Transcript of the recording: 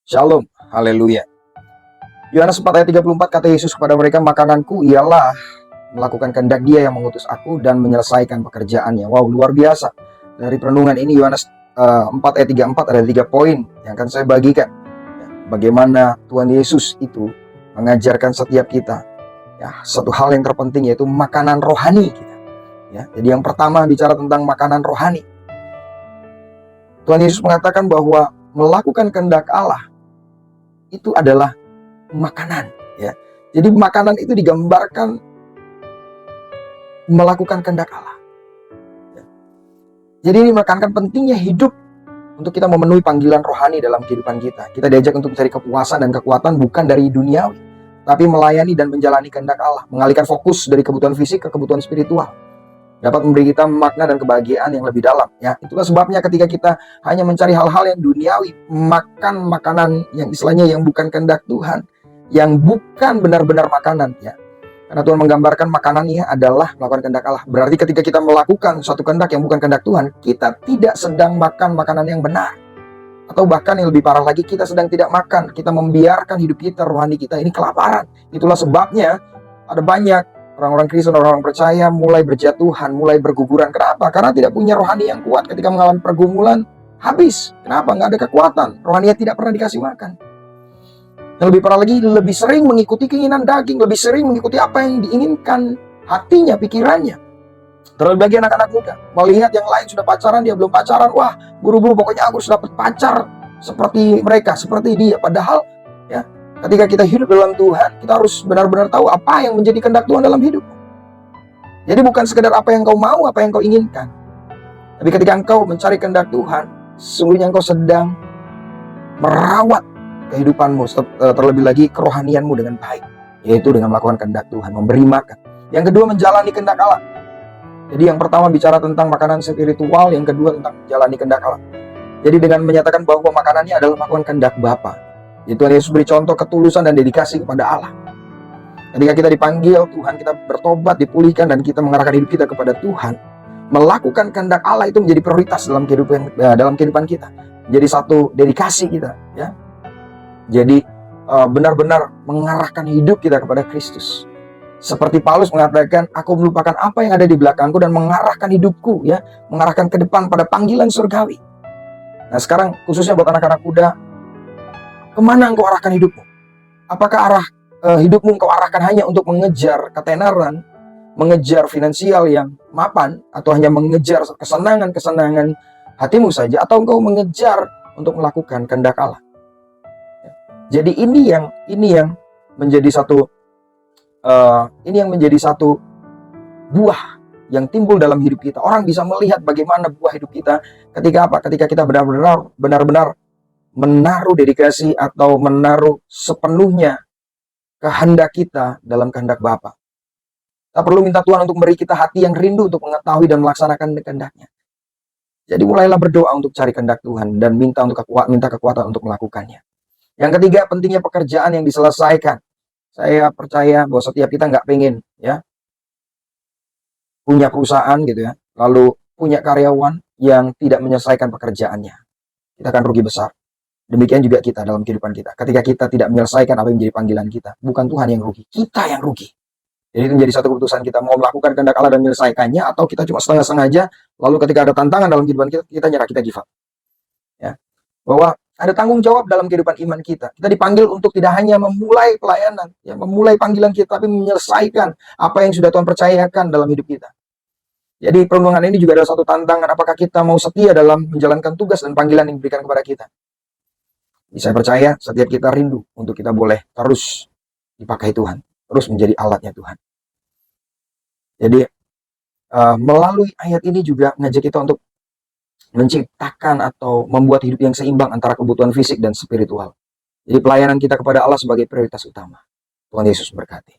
Shalom, haleluya. Yohanes 4 ayat 34, kata Yesus kepada mereka, makananku ialah melakukan kehendak Dia yang mengutus aku dan menyelesaikan pekerjaannya. Wow, luar biasa. Dari perenungan ini Yohanes 4 ayat 34 ada 3 poin yang akan saya bagikan. Bagaimana Tuhan Yesus itu mengajarkan setiap kita satu hal yang terpenting, yaitu makanan rohani kita. Jadi yang pertama bicara tentang makanan rohani. Tuhan Yesus mengatakan bahwa melakukan kehendak Allah itu adalah makanan. Jadi makanan itu digambarkan melakukan kehendak Allah. Jadi ini menekankan pentingnya hidup untuk kita memenuhi panggilan rohani dalam kehidupan kita. Kita diajak untuk mencari kepuasan dan kekuatan bukan dari duniawi, tapi melayani dan menjalani kehendak Allah, mengalihkan fokus dari kebutuhan fisik ke kebutuhan spiritual. Dapat memberi kita makna dan kebahagiaan yang lebih dalam. Itulah sebabnya ketika kita hanya mencari hal-hal yang duniawi, makan makanan yang istilahnya yang bukan kehendak Tuhan, yang bukan benar-benar makanan, karena Tuhan menggambarkan makanannya adalah melakukan kehendak Allah. Berarti ketika kita melakukan suatu kehendak yang bukan kehendak Tuhan, kita tidak sedang makan makanan yang benar. Atau bahkan yang lebih parah lagi, kita sedang tidak makan, kita membiarkan hidup kita, rohani kita ini kelaparan. Itulah sebabnya ada banyak orang-orang Kristen, orang-orang percaya mulai berjatuhan, mulai berguguran. Kenapa? Karena tidak punya rohani yang kuat. Ketika mengalami pergumulan, habis. Kenapa? Nggak ada kekuatan. Rohaninya tidak pernah dikasih makan. Yang lebih parah lagi, lebih sering mengikuti keinginan daging, lebih sering mengikuti apa yang diinginkan hatinya, pikirannya. Terlebih lagi anak-anak muda, melihat yang lain sudah pacaran, dia belum pacaran. Wah, buru-buru pokoknya aku sudah dapat pacar seperti mereka, seperti dia. Padahal ketika kita hidup dalam Tuhan, kita harus benar-benar tahu apa yang menjadi kehendak Tuhan dalam hidup. Jadi bukan sekedar apa yang kau mau, apa yang kau inginkan. Tapi ketika engkau mencari kehendak Tuhan, sesungguhnya engkau sedang merawat kehidupanmu, terlebih lagi kerohanianmu dengan baik, yaitu dengan melakukan kehendak Tuhan, memberi makan. Yang kedua, menjalani kehendak Allah. Jadi yang pertama bicara tentang makanan spiritual, yang kedua tentang menjalani kehendak Allah. Jadi dengan menyatakan bahwa makanannya adalah melakukan kehendak Bapa. Tuhan Yesus beri contoh ketulusan dan dedikasi kepada Allah. Ketika kita dipanggil Tuhan, kita bertobat, dipulihkan, dan kita mengarahkan hidup kita kepada Tuhan, melakukan kehendak Allah itu menjadi prioritas dalam kehidupan kita. Jadi satu dedikasi kita, Jadi benar-benar mengarahkan hidup kita kepada Kristus. Seperti Paulus mengatakan, aku melupakan apa yang ada di belakangku dan mengarahkan hidupku, mengarahkan ke depan pada panggilan surgawi. Nah sekarang khususnya buat anak-anak muda, kemana engkau arahkan hidupmu? Apakah hidupmu engkau arahkan hanya untuk mengejar ketenaran, mengejar finansial yang mapan, atau hanya mengejar kesenangan-kesenangan hatimu saja, atau engkau mengejar untuk melakukan kehendak Allah? Jadi ini yang menjadi satu buah yang timbul dalam hidup kita. Orang bisa melihat bagaimana buah hidup kita ketika apa? Ketika kita benar-benar menaruh dedikasi atau menaruh sepenuhnya kehendak kita dalam kehendak Bapa. Kita perlu minta Tuhan untuk memberi kita hati yang rindu untuk mengetahui dan melaksanakan kehendaknya. Jadi mulailah berdoa untuk cari kehendak Tuhan dan minta kekuatan untuk melakukannya. Yang ketiga, pentingnya pekerjaan yang diselesaikan. Saya percaya bahwa setiap kita nggak pengen punya perusahaan lalu punya karyawan yang tidak menyelesaikan pekerjaannya. Kita akan rugi besar. Demikian juga kita dalam kehidupan kita. Ketika kita tidak menyelesaikan apa yang menjadi panggilan kita, bukan Tuhan yang rugi, kita yang rugi. Jadi itu menjadi satu keputusan kita, mau melakukan kehendak Allah dan menyelesaikannya, atau kita cuma setengah-setengah aja, lalu ketika ada tantangan dalam kehidupan kita, kita nyerah, kita give up. Bahwa ada tanggung jawab dalam kehidupan iman kita. Kita dipanggil untuk tidak hanya memulai pelayanan, memulai panggilan kita, tapi menyelesaikan apa yang sudah Tuhan percayakan dalam hidup kita. Jadi perenungan ini juga adalah satu tantangan, apakah kita mau setia dalam menjalankan tugas dan panggilan yang diberikan kepada kita. Saya percaya setiap kita rindu untuk kita boleh terus dipakai Tuhan, terus menjadi alatnya Tuhan. Jadi melalui ayat ini juga mengajak kita untuk menciptakan atau membuat hidup yang seimbang antara kebutuhan fisik dan spiritual. Jadi pelayanan kita kepada Allah sebagai prioritas utama. Tuhan Yesus berkati.